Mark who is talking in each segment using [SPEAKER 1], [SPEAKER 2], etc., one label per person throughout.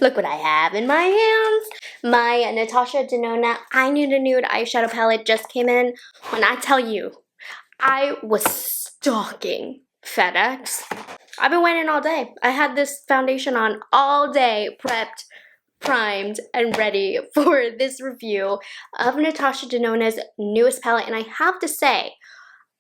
[SPEAKER 1] Look what I have in my hands. My Natasha Denona I Need a Nude eyeshadow palette just came in. When I tell you, I was stalking FedEx. I've been waiting all day. I had this foundation on all day, prepped, primed, and ready for this review of Natasha Denona's newest palette. And I have to say,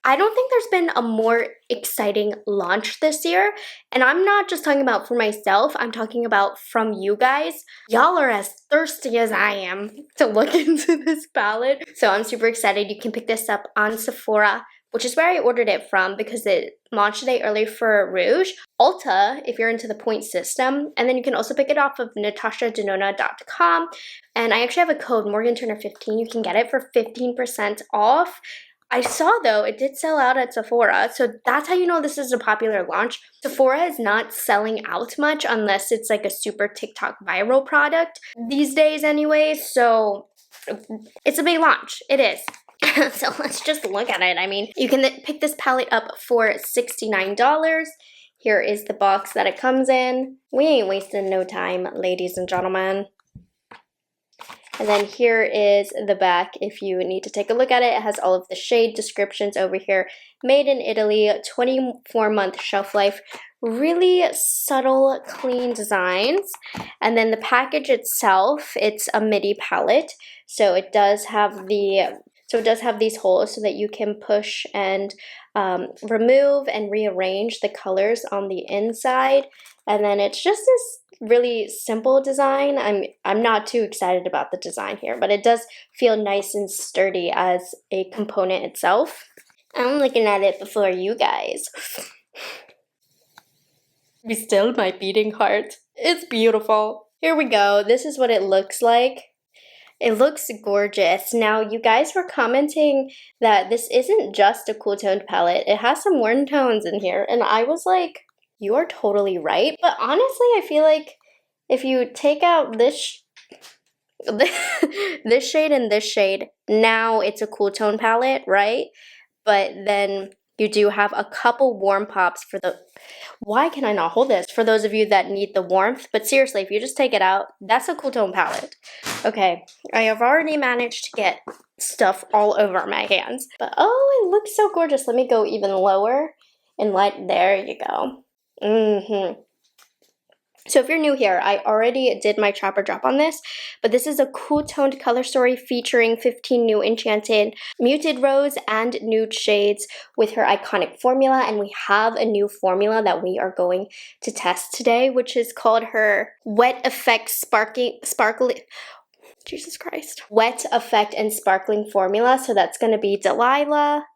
[SPEAKER 1] I don't think there's been a more exciting launch this year. And I'm not just talking about for myself, I'm talking about from you guys. Y'all are as thirsty as I am to look into this palette. So I'm super excited. You can pick this up on Sephora, which is where I ordered it from because it launched today early for Rouge. Ulta, if you're into the point system. And then you can also pick it off of natashadenona.com. And I actually have a code, morganturner15. You can get it for 15% off. I saw, though, it did sell out at Sephora, so that's how you know this is a popular launch. Sephora is not selling out much unless it's like a super TikTok viral product these days anyway, so it's a big launch. It is. So let's just look at it. I mean, you can pick this palette up for $69. Here is the box that it comes in. We ain't wasting no time, ladies and gentlemen. And then here is the back if you need to take a look at it. It has all of the shade descriptions over here. Made in Italy, 24-month shelf life. Really subtle, clean designs. And then the package itself, it's a midi palette. So it does have these holes so that you can push and remove and rearrange the colors on the inside. And then it's just this really simple design. I'm not too excited about the design here, but it does feel nice and sturdy as a component itself. I'm looking at it before you guys. Be still, my beating heart. It's beautiful. Here we go. This is what it looks like. It looks gorgeous. Now, you guys were commenting that this isn't just a cool toned palette. It has some warm tones in here. And I was like, you are totally right. But honestly, I feel like if you take out this shade and this shade, now it's a cool tone palette, right? But then you do have a couple warm pops for the... Why can I not hold this? For those of you that need the warmth. But seriously, if you just take it out, that's a cool tone palette. Okay, I have already managed to get stuff all over my hands. But oh, it looks so gorgeous. Let me go even lower and light. There you go. So if you're new here, I already did my chop or drop on this, but this is a cool toned color story featuring 15 new enchanted muted rose and nude shades with her iconic formula, and we have a new formula that we are going to test today, which is called her Wet Effect Sparkling, Jesus Christ, Wet Effect and Sparkling Formula. So that's going to be Delilah,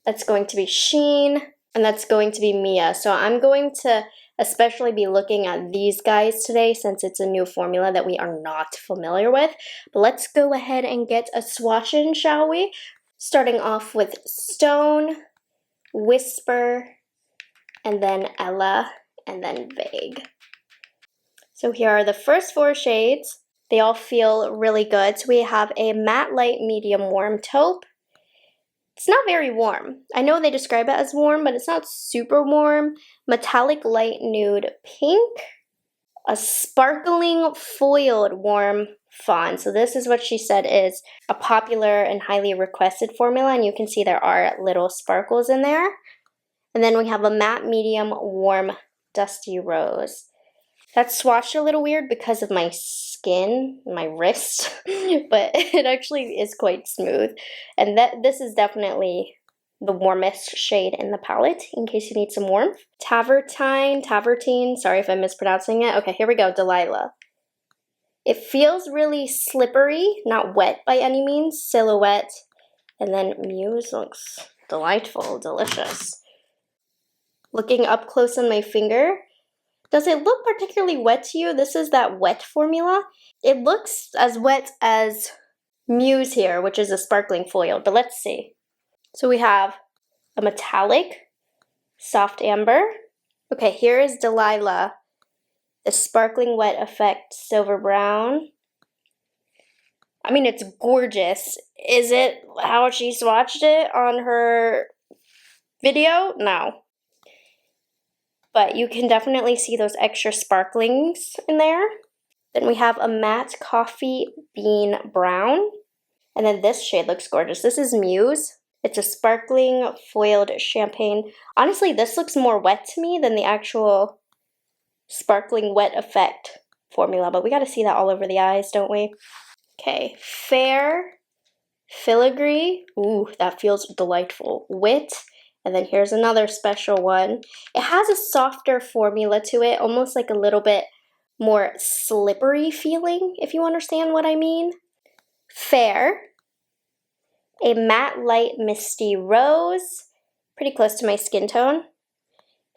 [SPEAKER 1] that's going to be Sheen, and that's going to be Mia. So I'm going to especially be looking at these guys today since it's a new formula that we are not familiar with. But let's go ahead and get a swatch in, shall we? Starting off with Stone, Whisper, and then Ella, and then Vague. So here are the first 4 shades. They all feel really good. So we have a matte light medium warm taupe. It's not very warm. I know they describe it as warm, but it's not super warm. Metallic light nude pink. A sparkling foiled warm fawn. So this is what she said is a popular and highly requested formula, and you can see there are little sparkles in there. And then we have a matte medium warm dusty rose. That's swatched a little weird because of my skin, my wrist, but it actually is quite smooth. And this is definitely the warmest shade in the palette, in case you need some warmth. Tavertine, sorry if I'm mispronouncing it. Okay, here we go, Delilah. It feels really slippery, not wet by any means, Silhouette. And then Muse looks delightful, delicious. Looking up close on my finger, does it look particularly wet to you? This is that wet formula. It looks as wet as Muse here, which is a sparkling foil, but let's see. So we have a metallic, soft amber. Okay, here is Delilah, the sparkling wet effect silver brown. I mean, it's gorgeous. Is it how she swatched it on her video? No. But you can definitely see those extra sparklings in there. Then we have a matte coffee bean brown. And then this shade looks gorgeous. This is Muse. It's a sparkling foiled champagne. Honestly, this looks more wet to me than the actual sparkling wet effect formula, but we gotta see that all over the eyes, don't we? Okay, Fair Filigree. Ooh, that feels delightful. Wit. And then here's another special one. It has a softer formula to it, almost like a little bit more slippery feeling, if you understand what I mean. Fair. A matte light misty rose. Pretty close to my skin tone.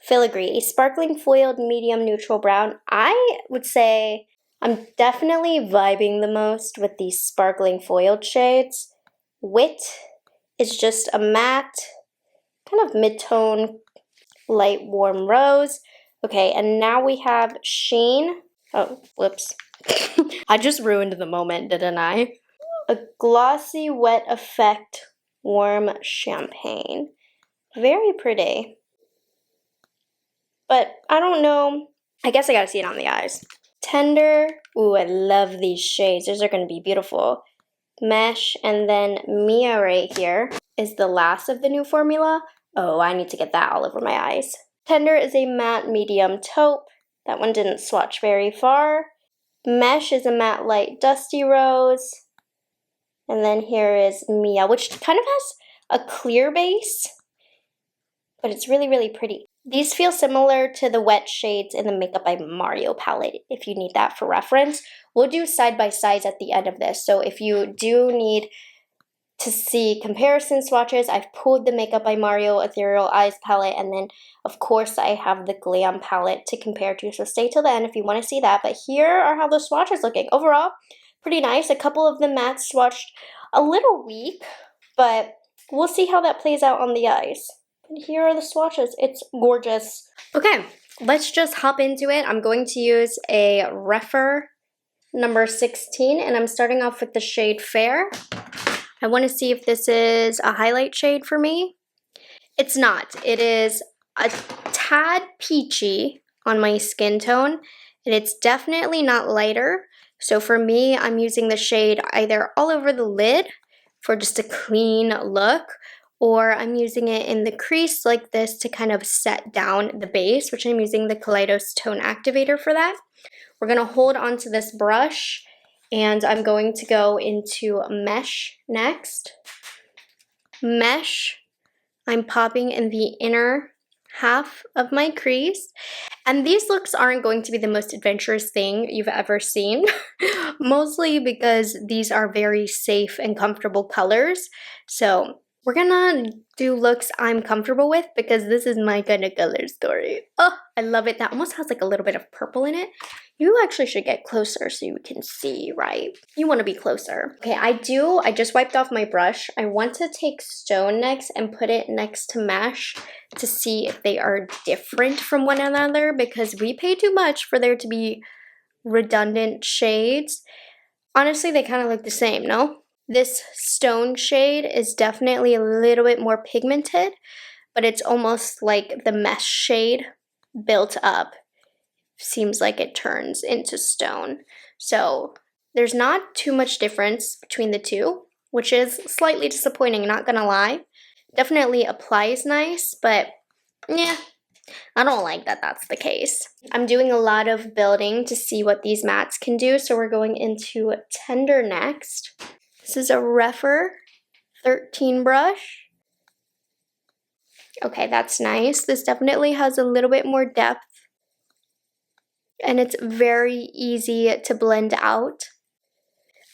[SPEAKER 1] Filigree, a sparkling foiled medium neutral brown. I would say I'm definitely vibing the most with these sparkling foiled shades. Wit is just a matte, kind of mid-tone, light warm rose. Okay, and now we have Sheen. Oh, whoops. I just ruined the moment, didn't I? A glossy wet effect warm champagne. Very pretty. But I don't know. I guess I gotta see it on the eyes. Tender. Ooh, I love these shades. Those are gonna be beautiful. Mesh, and then Mia right here is the last of the new formula. Oh, I need to get that all over my eyes. Tender is a matte medium taupe. That one didn't swatch very far. Mesh is a matte light dusty rose. And then here is Mia, which kind of has a clear base, but it's really, really pretty. These feel similar to the wet shades in the Makeup by Mario palette, if you need that for reference. We'll do side-by-sides at the end of this, so if you do need to see comparison swatches, I've pulled the Makeup by Mario Ethereal Eyes palette, and then, of course, I have the Glam palette to compare to, so stay till the end if you want to see that. But here are how the swatch is looking. Overall, pretty nice. A couple of the mattes swatched a little weak, but we'll see how that plays out on the eyes. And here are the swatches. It's gorgeous. Okay, let's just hop into it. I'm going to use a Rephr number 16, and I'm starting off with the shade Fair. I want to see if this is a highlight shade for me. It's not. It is a tad peachy on my skin tone, and it's definitely not lighter. So for me, I'm using the shade either all over the lid for just a clean look, or I'm using it in the crease like this to kind of set down the base, which I'm using the Kaleidos Tone Activator for that. We're going to hold onto this brush, and I'm going to go into Mesh next. Mesh, I'm popping in the inner half of my crease. And these looks aren't going to be the most adventurous thing you've ever seen, mostly because these are very safe and comfortable colors. So we're gonna do looks I'm comfortable with because this is my kind of color story. Oh, I love it. That almost has like a little bit of purple in it. You actually should get closer so you can see, right? You want to be closer. Okay, I just wiped off my brush. I want to take Stone next and put it next to Mesh to see if they are different from one another, because we pay too much for there to be redundant shades. Honestly, they kind of look the same, no? This Stone shade is definitely a little bit more pigmented, but it's almost like the Mesh shade built up. Seems like it turns into Stone. So there's not too much difference between the two, which is slightly disappointing, not gonna lie. Definitely applies nice, but yeah, I don't like that that's the case. I'm doing a lot of building to see what these mattes can do, so we're going into Tender next. This is a Rephr 13 brush. Okay, that's nice. This definitely has a little bit more depth, and it's very easy to blend out.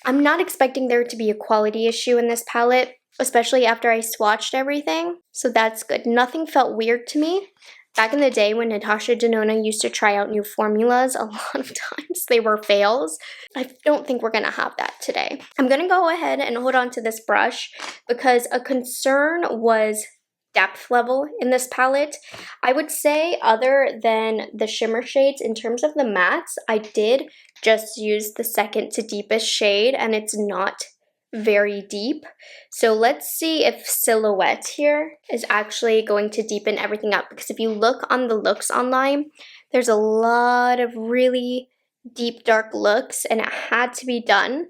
[SPEAKER 1] I'm not expecting there to be a quality issue in this palette, especially after I swatched everything, so that's good. Nothing felt weird to me. Back in the day when Natasha Denona used to try out new formulas, a lot of times they were fails. I don't think we're gonna have that today. I'm gonna go ahead and hold on to this brush because a concern was depth level in this palette. I would say, other than the shimmer shades, in terms of the mattes, I did just use the second to deepest shade, and it's not very deep. So let's see if Silhouette here is actually going to deepen everything up, because if you look on the looks online, there's a lot of really deep dark looks, and it had to be done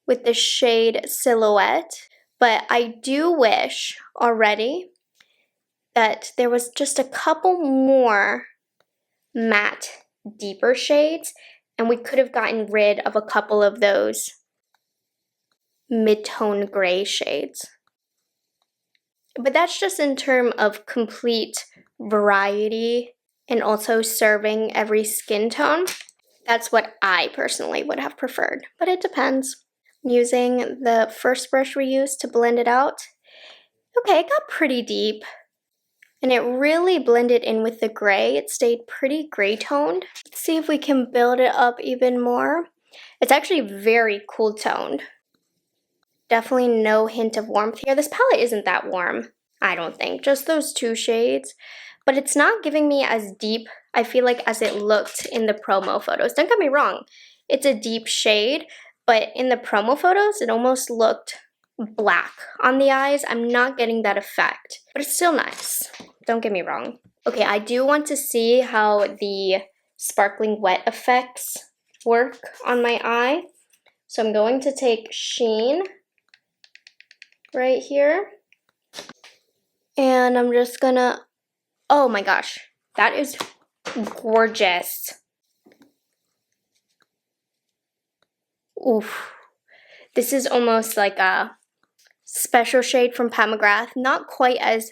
[SPEAKER 1] with the shade Silhouette. But I do wish already that there was just a couple more matte, deeper shades, and we could have gotten rid of a couple of those mid-tone gray shades. But that's just in terms of complete variety and also serving every skin tone. That's what I personally would have preferred, but it depends. I'm using the first brush we used to blend it out. Okay, it got pretty deep, and it really blended in with the gray. It stayed pretty gray toned. Let's see if we can build it up even more. It's actually very cool toned. Definitely no hint of warmth here. This palette isn't that warm, I don't think, just those two shades. But it's not giving me as deep, I feel like, as it looked in the promo photos. Don't get me wrong, it's a deep shade, but in the promo photos, it almost looked black on the eyes. I'm not getting that effect, but it's still nice. Don't get me wrong. Okay, I do want to see how the sparkling wet effects work on my eye. So I'm going to take Sheen right here, and I'm just gonna, oh my gosh, that is gorgeous. Oof. This is almost like a special shade from Pat McGrath. Not quite as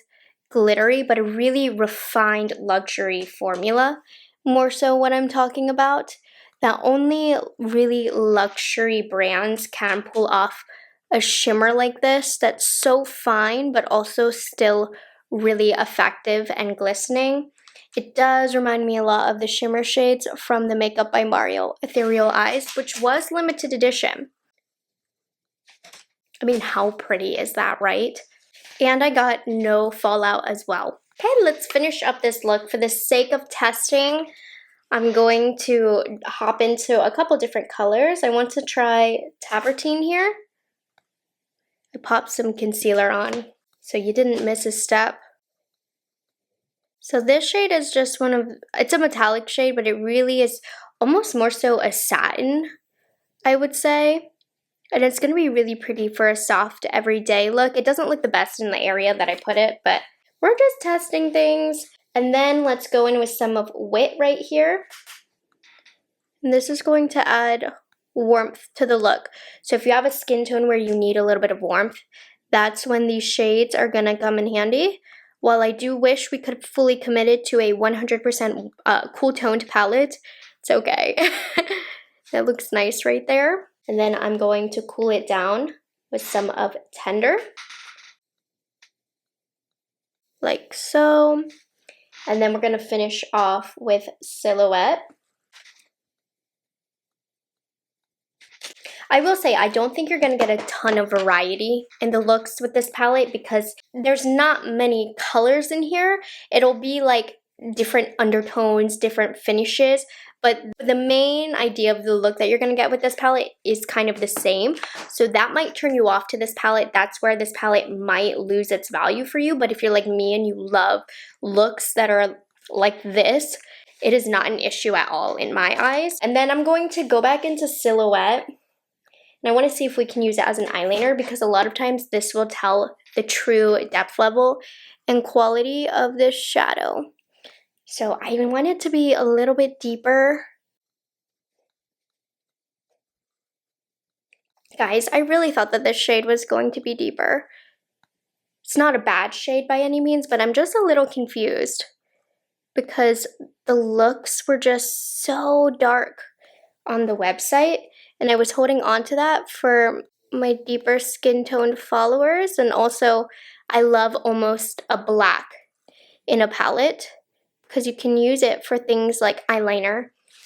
[SPEAKER 1] glittery, but a really refined luxury formula. More so what I'm talking about. That only really luxury brands can pull off a shimmer like this that's so fine, but also still really effective and glistening. It does remind me a lot of the shimmer shades from the Makeup by Mario Ethereal Eyes, which was limited edition. I mean, how pretty is that, right? And I got no fallout as well. Okay, let's finish up this look. For the sake of testing, I'm going to hop into a couple different colors. I want to try Tabertine here. I popped some concealer on, so you didn't miss a step. So this shade is just one of, it's a metallic shade, but it really is almost more so a satin, I would say. And it's going to be really pretty for a soft everyday look. It doesn't look the best in the area that I put it, but we're just testing things. And then let's go in with some of Wit right here. And this is going to add warmth to the look. So if you have a skin tone where you need a little bit of warmth, that's when these shades are going to come in handy. While I do wish we could have fully committed to a 100% cool toned palette, it's okay. That looks nice right there. And then I'm going to cool it down with some of Tender, like so. And then we're going to finish off with Silhouette. I will say, I don't think you're going to get a ton of variety in the looks with this palette because there's not many colors in here. It'll be like different undertones, different finishes, but the main idea of the look that you're going to get with this palette is kind of the same. So that might turn you off to this palette. That's where this palette might lose its value for you. But if you're like me and you love looks that are like this, it is not an issue at all in my eyes. And then I'm going to go back into Silhouette. And I want to see if we can use it as an eyeliner because a lot of times this will tell the true depth level and quality of this shadow. So I want it to be a little bit deeper. Guys, I really thought that this shade was going to be deeper. It's not a bad shade by any means, but I'm just a little confused because the looks were just so dark on the website. And I was holding on to that for my deeper skin toned followers. And also, I love almost a black in a palette because you can use it for things like eyeliner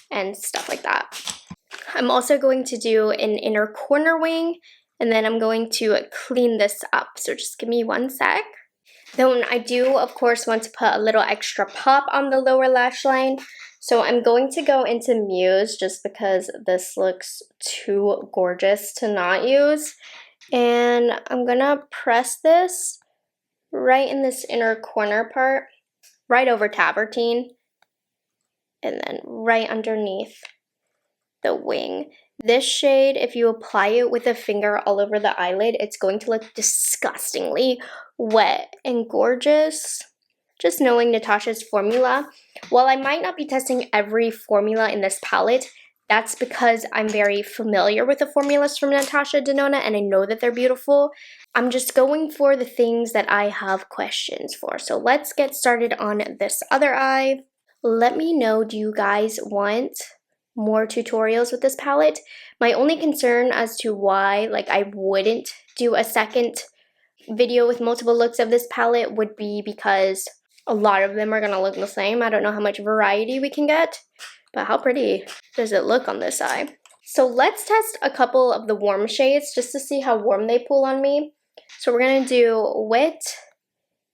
[SPEAKER 1] and stuff like that. I'm also going to do an inner corner wing, and then I'm going to clean this up. So just give me one sec. Then I do, of course, want to put a little extra pop on the lower lash line. So I'm going to go into Muse just because this looks too gorgeous to not use. And I'm gonna press this right in this inner corner part, right over Tabertine, and then right underneath the wing. This shade, if you apply it with a finger all over the eyelid, it's going to look disgustingly wet and gorgeous. Just knowing Natasha's formula. While I might not be testing every formula in this palette, that's because I'm very familiar with the formulas from Natasha Denona and I know that they're beautiful. I'm just going for the things that I have questions for. So let's get started on this other eye. Let me know, do you guys want more tutorials with this palette? My only concern as to why I wouldn't do a second video with multiple looks of this palette would be because a lot of them are going to look the same. I don't know how much variety we can get, but how pretty does it look on this eye? So let's test a couple of the warm shades just to see how warm they pull on me. So we're going to do Wet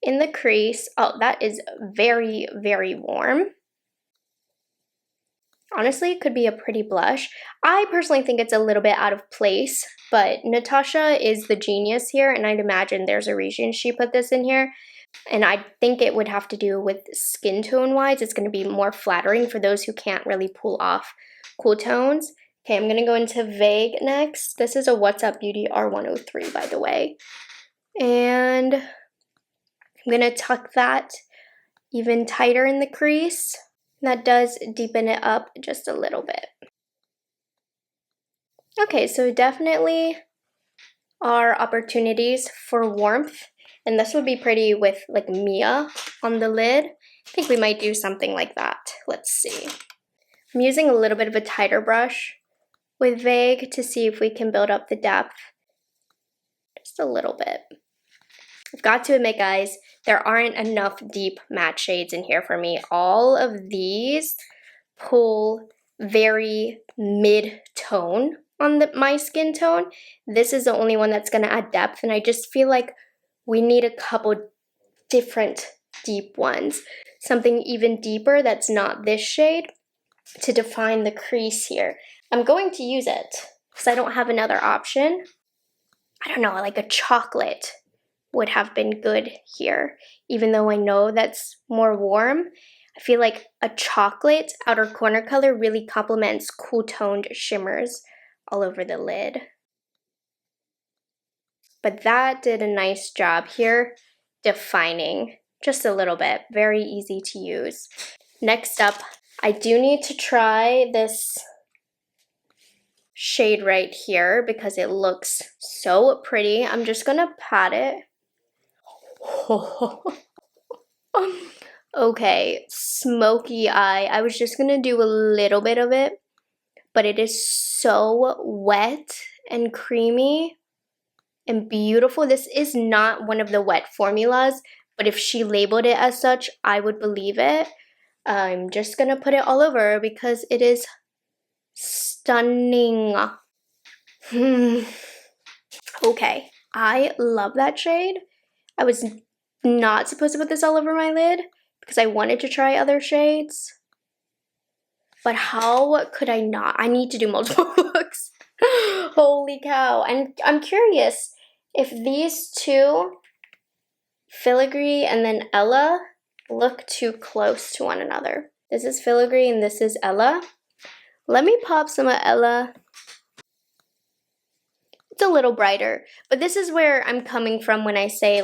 [SPEAKER 1] in the crease. Oh, that is very, very warm. Honestly, it could be a pretty blush. I personally think it's a little bit out of place, but Natasha is the genius here, and I'd imagine there's a reason she put this in here. And I think it would have to do with skin tone wise. It's going to be more flattering for those who can't really pull off cool tones. Okay, I'm going to go into Vague next. This is a What's Up Beauty R103, by the way. And I'm going to tuck that even tighter in the crease. That does deepen it up just a little bit. Okay, so definitely are opportunities for warmth. And this would be pretty with Mia on the lid. I think we might do something like that. Let's see. I'm using a little bit of a tighter brush with Vague to see if we can build up the depth. Just a little bit. I've got to admit, guys, there aren't enough deep matte shades in here for me. All of these pull very mid-tone on my skin tone. This is the only one that's going to add depth, and I just feel like we need a couple different deep ones. Something even deeper that's not this shade to define the crease here. I'm going to use it because I don't have another option. I don't know, like a chocolate would have been good here. Even though I know that's more warm, I feel like a chocolate outer corner color really complements cool toned shimmers all over the lid. But that did a nice job here defining just a little bit. Very easy to use. Next up, I do need to try this shade right here because it looks so pretty. I'm just gonna pat it. Okay, smoky eye. I was just gonna do a little bit of it, but it is so wet and creamy and beautiful. This is not one of the wet formulas, but if she labeled it as such, I would believe it. I'm just gonna put it all over because it is stunning. Okay, I love that shade. I was not supposed to put this all over my lid because I wanted to try other shades. But how could I not? I need to do multiple looks. Holy cow. And I'm curious if these two, Filigree and then Ella, look too close to one another. This is Filigree and this is Ella. Let me pop some of Ella. It's a little brighter, but this is where I'm coming from when I say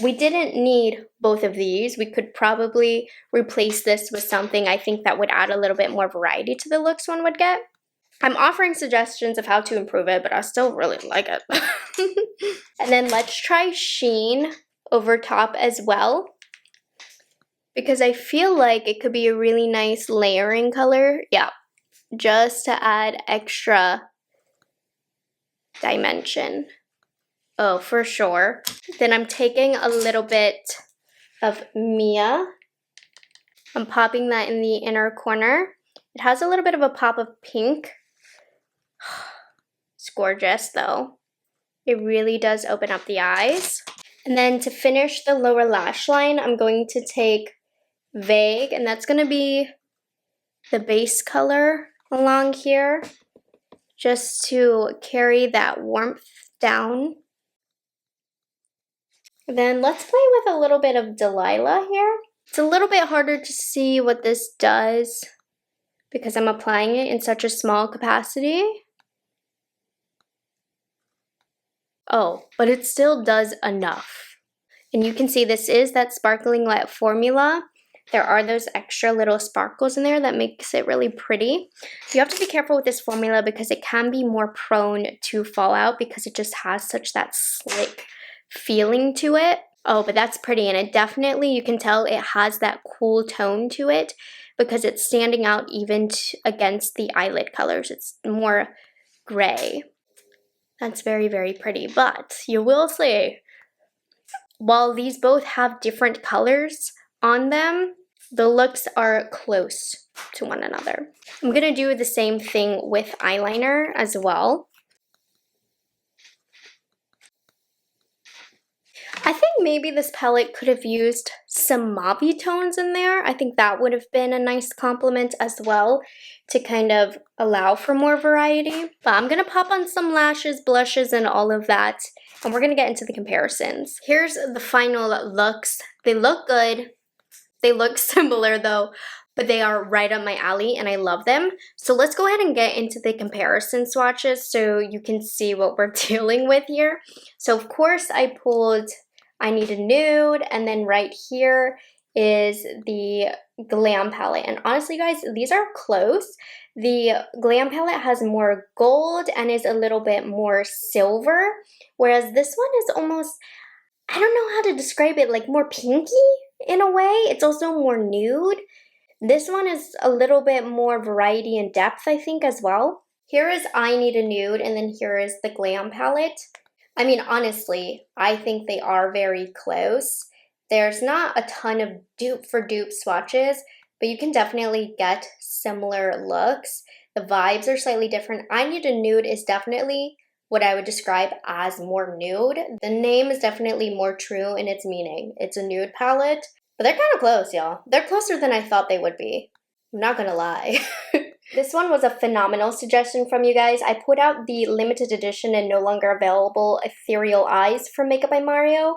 [SPEAKER 1] we didn't need both of these. We could probably replace this with something I think that would add a little bit more variety to the looks one would get. I'm offering suggestions of how to improve it, but I still really like it. And then let's try Sheen over top as well, because I feel like it could be a really nice layering color. Yeah, just to add extra dimension. Oh, for sure. Then I'm taking a little bit of Mia. I'm popping that in the inner corner. It has a little bit of a pop of pink. It's gorgeous though. It really does open up the eyes. And then to finish the lower lash line, I'm going to take Vague, and that's going to be the base color along here, just to carry that warmth down. Then let's play with a little bit of Delilah here. It's a little bit harder to see what this does because I'm applying it in such a small capacity. Oh, but it still does enough. And you can see this is that sparkling light formula. There are those extra little sparkles in there that makes it really pretty. You have to be careful with this formula because it can be more prone to fall out because it just has such that slick feeling to it. Oh, but that's pretty, and it definitely, you can tell it has that cool tone to it because it's standing out even against the eyelid colors. It's more gray. That's very, very pretty, but you will see, while these both have different colors on them, the looks are close to one another. I'm gonna do the same thing with eyeliner as well. I think maybe this palette could have used some mauve tones in there. I think that would have been a nice complement as well to kind of allow for more variety. But I'm gonna pop on some lashes, blushes, and all of that, and we're gonna get into the comparisons. Here's the final looks. They look good. They look similar though, but they are right up my alley and I love them. So let's go ahead and get into the comparison swatches so you can see what we're dealing with here. So of course I pulled I Need a Nude, and then right here is the Glam palette. And honestly guys, these are close. The Glam palette has more gold and is a little bit more silver, whereas this one is almost, I don't know how to describe it, like more pinky in a way. It's also more nude. This one is a little bit more variety and depth, I think, as well. Here is I Need a Nude, and then here is the Glam palette. I mean, honestly, I think they are very close. There's not a ton of dupe for dupe swatches, but you can definitely get similar looks. The vibes are slightly different. I Need a Nude is definitely what I would describe as more nude. The name is definitely more true in its meaning. It's a nude palette, but they're kind of close, y'all. They're closer than I thought they would be. I'm not gonna lie. This one was a phenomenal suggestion from you guys. I put out the limited edition and no longer available Ethereal Eyes from Makeup by Mario.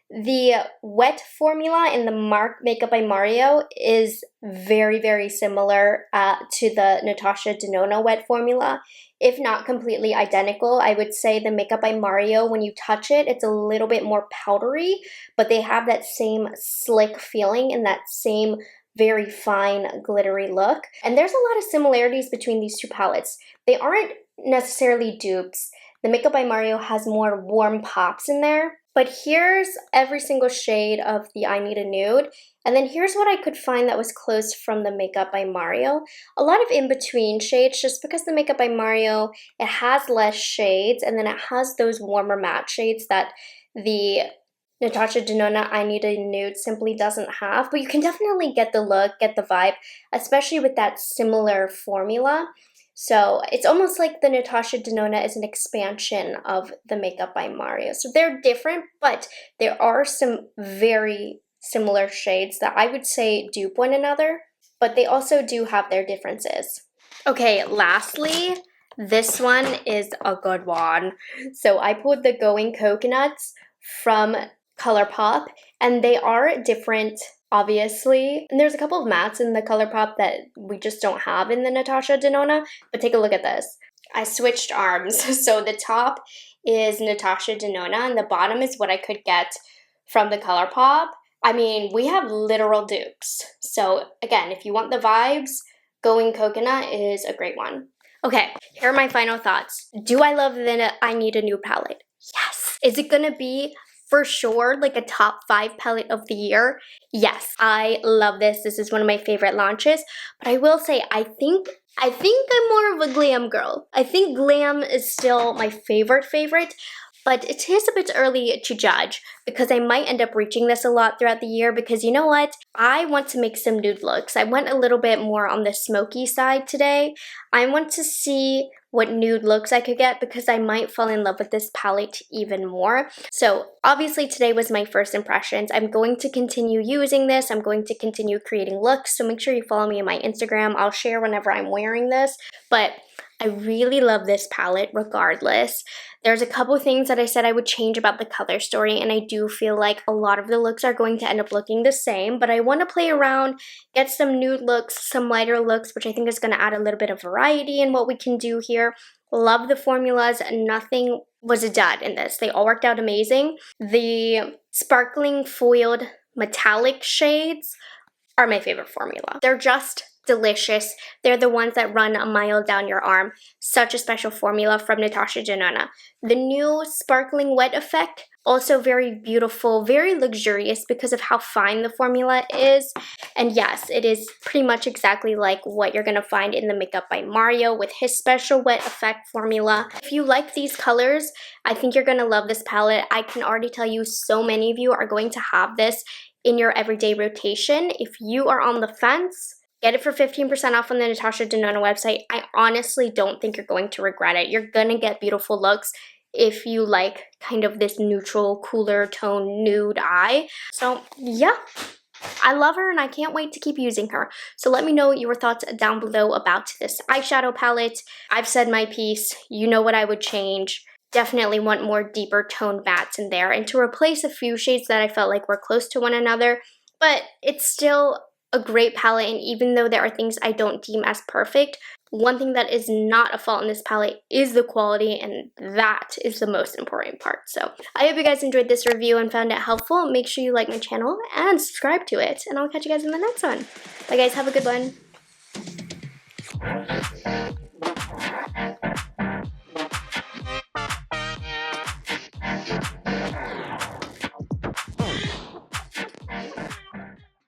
[SPEAKER 1] The wet formula in the Mark Makeup by Mario is very, very similar to the Natasha Denona wet formula. If not completely identical, I would say the Makeup by Mario, when you touch it, it's a little bit more powdery, but they have that same slick feeling and that same very fine glittery look. And there's a lot of similarities between these two palettes. They aren't necessarily dupes. The Makeup by Mario has more warm pops in there, but here's every single shade of the I Need a Nude. And then here's what I could find that was close from the Makeup by Mario. A lot of in-between shades, just because the Makeup by Mario, it has less shades, and then it has those warmer matte shades that the Natasha Denona I Need a Nude simply doesn't have. But you can definitely get the look, get the vibe, especially with that similar formula. So it's almost like the Natasha Denona is an expansion of the Makeup by Mario. So they're different, but there are some very similar shades that I would say dupe one another, but they also do have their differences. Okay, lastly, this one is a good one. So I pulled the Going Coconuts from ColourPop, and they are different, obviously. And there's a couple of mattes in the ColourPop that we just don't have in the Natasha Denona, but take a look at this. I switched arms. So the top is Natasha Denona, and the bottom is what I could get from the ColourPop. I mean, we have literal dupes. So again, if you want the vibes, Going Coconut is a great one. Okay, here are my final thoughts. Do I love the I Need a Nude palette? Yes. Is it gonna be for sure like a top 5 palette of the year? Yes, I love this. This is one of my favorite launches. But I will say, I think I'm more of a glam girl. I think glam is still my favorite, but it is a bit early to judge because I might end up reaching this a lot throughout the year because you know what? I want to make some nude looks. I went a little bit more on the smoky side today. I want to see what nude looks I could get because I might fall in love with this palette even more. So obviously today was my first impressions. I'm going to continue using this. I'm going to continue creating looks. So make sure you follow me on my Instagram. I'll share whenever I'm wearing this. But I really love this palette regardless. There's a couple things that I said I would change about the color story, and I do feel like a lot of the looks are going to end up looking the same, but I want to play around, get some nude looks, some lighter looks, which I think is going to add a little bit of variety in what we can do here. Love the formulas. Nothing was a dud in this. They all worked out amazing. The sparkling foiled metallic shades are my favorite formula. They're just delicious. They're the ones that run a mile down your arm. Such a special formula from Natasha Denona. The new sparkling wet effect, also very beautiful, very luxurious because of how fine the formula is. And yes, it is pretty much exactly like what you're gonna find in the Makeup by Mario with his special wet effect formula. If you like these colors, I think you're gonna love this palette. I can already tell you so many of you are going to have this in your everyday rotation. If you are on the fence, get it for 15% off on the Natasha Denona website. I honestly don't think you're going to regret it. You're gonna get beautiful looks if you like kind of this neutral, cooler tone nude eye. So yeah, I love her and I can't wait to keep using her. So let me know your thoughts down below about this eyeshadow palette. I've said my piece. You know what I would change. Definitely want more deeper toned mattes in there and to replace a few shades that I felt like were close to one another, but it's still a great palette, and even though there are things I don't deem as perfect, one thing that is not a fault in this palette is the quality, and that is the most important part. So I hope you guys enjoyed this review and found it helpful. Make sure you like my channel and subscribe to it, and I'll catch you guys in the next one. Bye guys, have a good one.